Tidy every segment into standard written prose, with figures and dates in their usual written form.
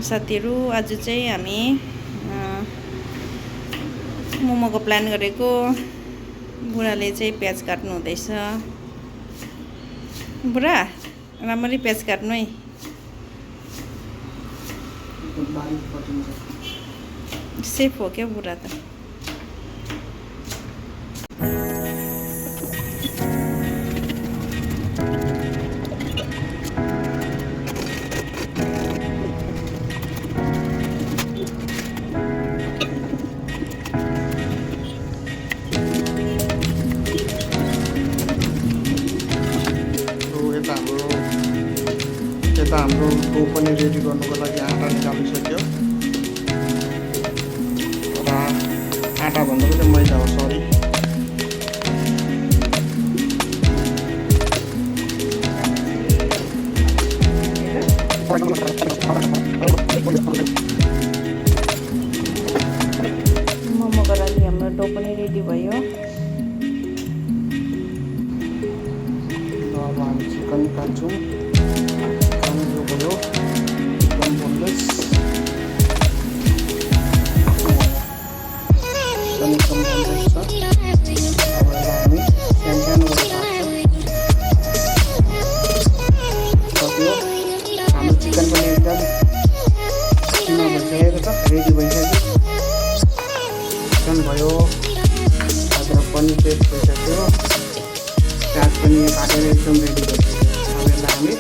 साथीहरु आज चाहिँ हामी मोमोको प्लान गरेको। बुढाले चाहिँ प्याज काट्नु हुँदैछ। बुढा राम्ररी प्याज काट्नु है। सेफ हो क्या बुढा त। हाम्रो डो पनि रेडी गर्नुको लागि आटा निकालिसक्यो र आटा भन्दा पनि मैदा हो, सरी। मोमोको लागि हाम्रो डो पनि रेडी भयो। अब हामी चिकन काट्छौँ। चिकन पनि एकदम किमा भइसकेको छ, रेडी भइसक्यो। चिकन भयो, अदरक पनि पेस्ट भइसक्यो, प्याज पनि काटेर एकदम रेडी भइसक्यो। अब यसलाई हामी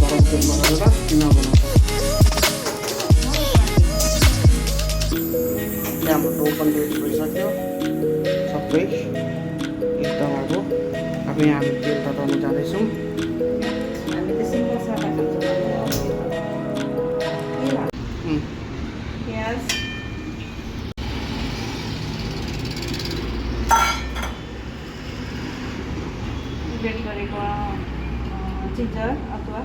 गरम तेल बनाएर किमा बनाउँछौँ। हाम्रो डो पनि रेडी भइसक्यो सबै एकदम। अब यहाँ हामी तेल तताउनु जाँदैछौँ। रेडी गरेको जिन्जर अथवा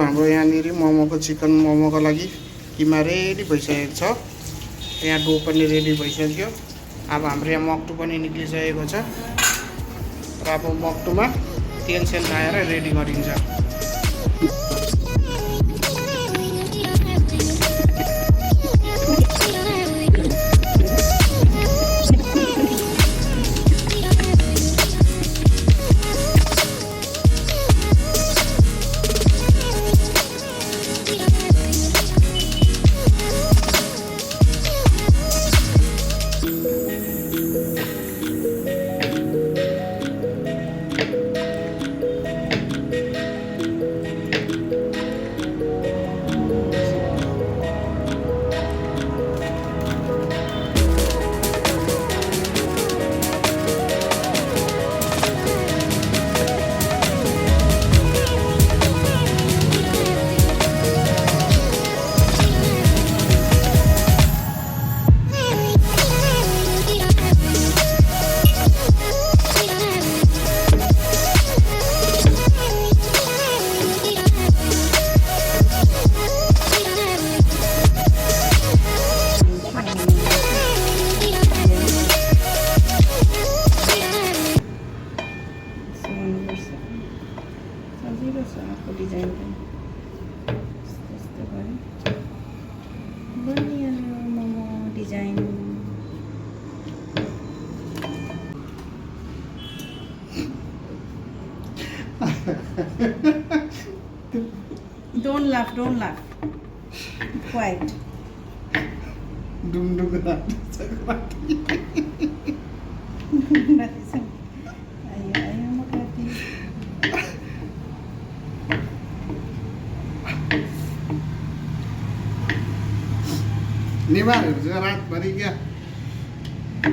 हाम्रो यहाँनिर मोमोको चिकन मोमोको लागि किमा रेडी भइसकेको छ। यहाँ डो पनि रेडी भइसक्यो। अब हाम्रो यहाँ मक्टु पनि निक्लिसकेको छ र अब मक्टुमा तेल सेल लगाएर रेडी गरिन्छ। Don't laugh, don't laugh. White डुङडुङ राति सङ्क्रान्ति आयो आयो मकराती नेवारहरू चाहिँ रातभरि क्या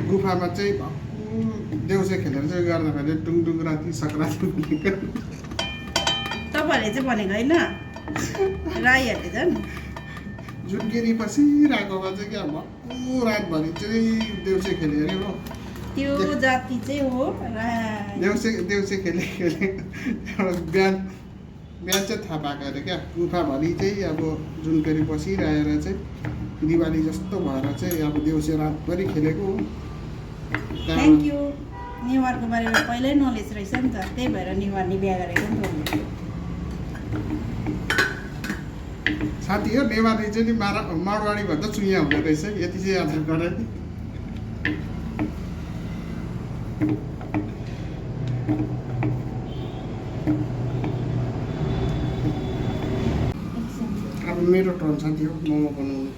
गुफामा चाहिँ भक्कु देउसे खेलेर चाहिँ गर्दाखेरि डुङडुङ राति सङ्क्रान्ति भनेको तपाईँहरूले चाहिँ भनेको होइन राईहरूले झन् जुनगिरी बसिरहेकोमा चाहिँ क्या भक्कु रातभरि चाहिँ देउसे खेल्यो अरे हो त्यो जाति चाहिँ हो राई देउसे खेले बिहान बिहान चाहिँ थाहा पाएको अरे क्या गुफाभरि चाहिँ अब जुनकेरी बसिरहेर चाहिँ दिवाली जस्तो भएर चाहिँ अब देउसे रातभरि खेलेको हो थ्याङ्क यू नेवारको बारेमा पहिल्यै नलेज रहेछ नि त त्यही भएर नेवारले बिहा गरेको नि त साथी हो नेवारी चाहिँ नि मारवाडी भन्दा चुइया हुँदो रहेछ यति चाहिँ याद गरेँ अब मेरो टर्न साथी हो मोमो बनाउनु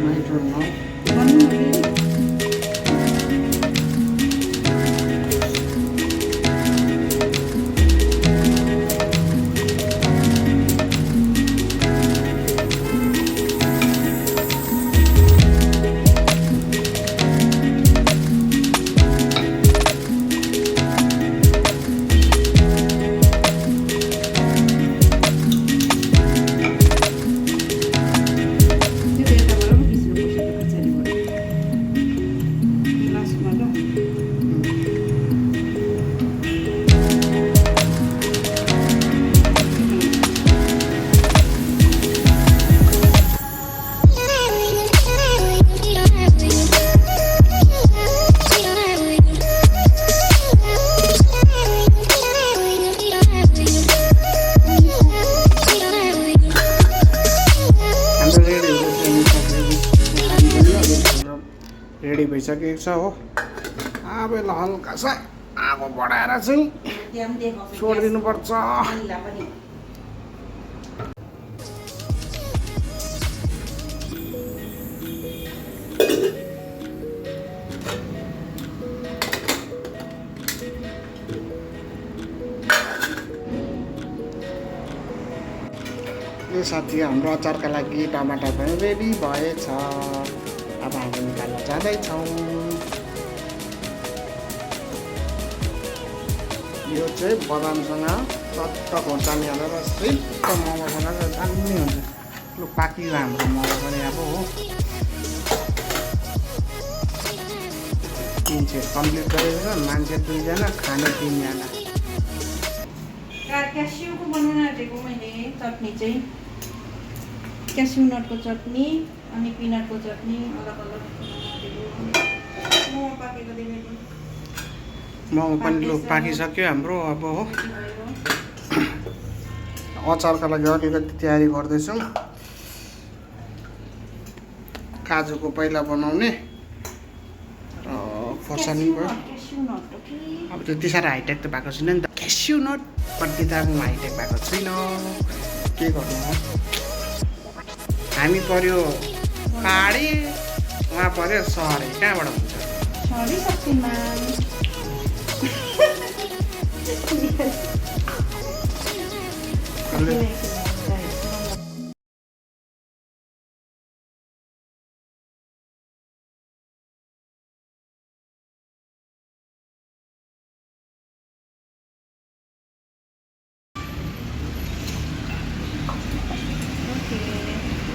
My turn now. रेडी भइसकेको छ हो अब यसलाई हल्का सा आगो बढाएर चाहिँ छोडिदिनुपर्छ यो साथी हाम्रो अचारका लागि टमाटर पनि रेडी भएछ अब हामी निकाल्न जाँदैछौँ यो चाहिँ बदामसँग चट्ट खोर्सानी हालेर सिक्क मोमो बनाएर दामी हुन्छ लु पाकियो हाम्रो मोमो पनि अब हो 3 सेट कम्प्लिट गरेर मान्छे 2 जना खाने 3 जना क्यास्युको बनाउन आँटेको मैले चटनी चाहिँ क्यास्यु नटको चटनी अनि पिनटको चटनी अलग अलग मोमो पाकेको देखेको मोमो पनि लु पाकिसक्यो हाम्रो अब हो अचारका लागि अलिकति तयारी गर्दैछौँ काजुको पहिला बनाउने खोर्सानी भयो अब त्यति साह्रो हाइटेक त भएको छैन नि त क्यास्यु नट कति त म हाइटेक भएको छैन के गर्नु हामी पर्यो पाहाडी उहाँ पर्यो सहरी कहाँबाट हुन्छ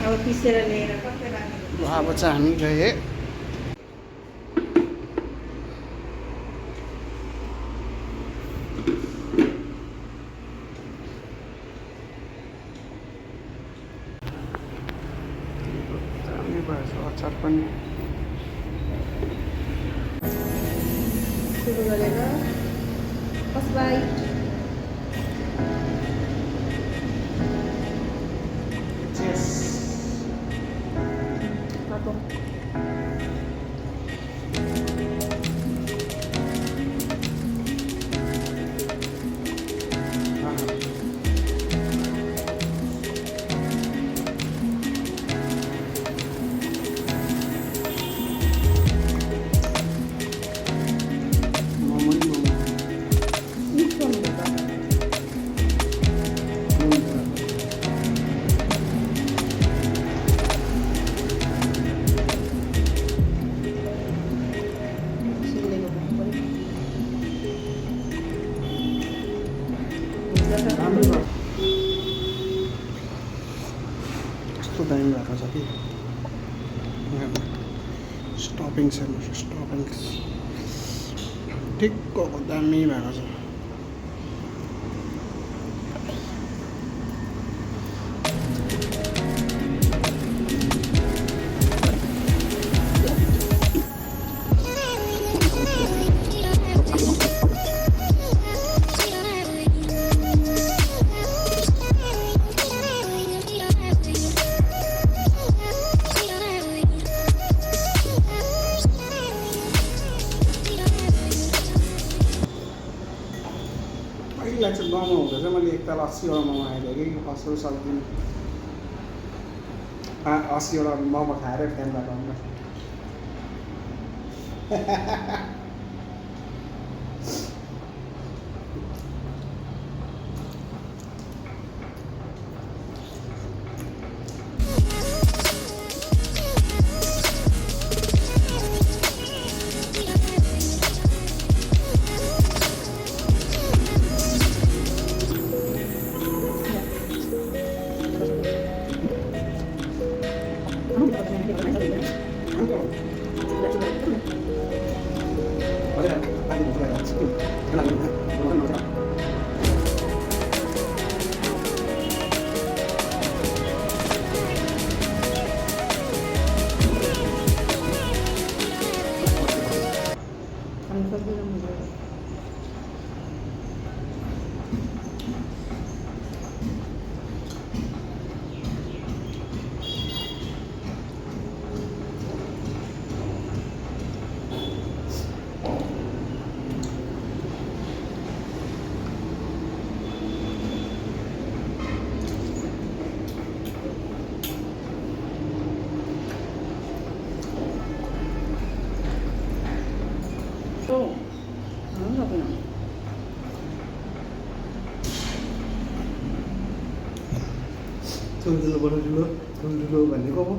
अब पिसेर ल्याएर कति राख्नु अब चाहिँ हामी गए अचार पनि सुरु गरेर फर्स्ट बाइट दामी भएको छ कि स्टपिङ छ स्टपिङ ठिक्कको दामी भएको छ पहिला चाहिँ गाउँमा हुँदा चाहिँ मैले एकताल 80वटा मोमो आइदिएँ कि कसो सक्दिनँ 80वटा मोमो खाएर फ्यान लगाउनु ठुल्ठुलो भनेको पो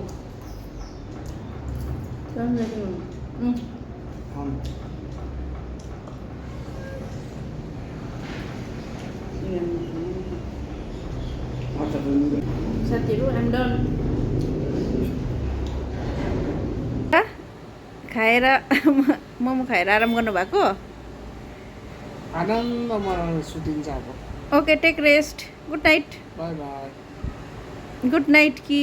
साथीहरू आइम डन खाएर मोमो खाएर आराम गर्नुभएको आनन्दमा सुतिन्छ अब okay take rest good night bye bye good night कि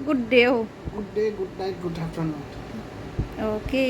गुड डे हो good day good night good afternoon okay